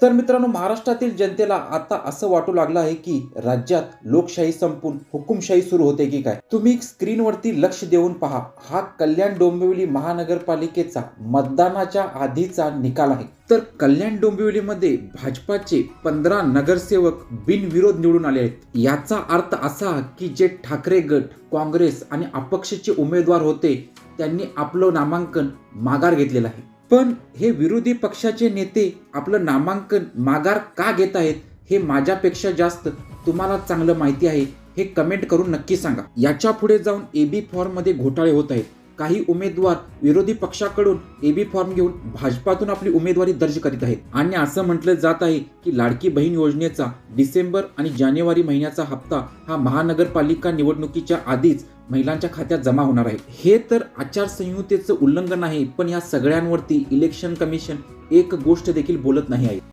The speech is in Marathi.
तर मित्रांनो, महाराष्ट्रातील जनतेला आता असं वाटू लागलं आहे की राज्यात लोकशाही संपून हुकुमशाही सुरू होते की काय. तुम्ही स्क्रीनवरती लक्ष देऊन पहा. हा कल्याण डोंबिवली महानगरपालिकेचा मतदानाच्या आधीचा निकाल आहे. तर कल्याण डोंबिवलीमध्ये भाजपाचे 15 नगरसेवक बिनविरोध निवडून आले आहेत. याचा अर्थ असा की जे ठाकरे गट, काँग्रेस आणि अपक्षचे उमेदवार होते त्यांनी आपलं नामांकन माघार घेतलेलं आहे. पण हे विरोधी पक्षाचे नेते आपलं नामांकन माघार का घेत आहेत हे माझ्यापेक्षा जास्त तुम्हाला चांगलं माहिती आहे. हे कमेंट करून नक्की सांगा. याच्या पुढे जाऊन एबी फॉर्म मध्ये घोटाळे होत आहेत. काही उमेदवार विरोधी पक्षाकडून एबी फॉर्म घेऊन भाजपातून आपली उमेदवारी दर्ज करीत आहेत आणि असं म्हटलं जात आहे की लाडकी बहीण योजनेचा डिसेंबर आणि जानेवारी महिन्याचा हप्ता हा महानगरपालिका निवडणुकीच्या आधीच महिलांच्या खात्यात जमा होणार आहे. हे तर आचारसंहितेचं उल्लंघन आहे. पण या सगळ्यांवरती इलेक्शन कमिशन एक गोष्ट देखील बोलत नाही आहे.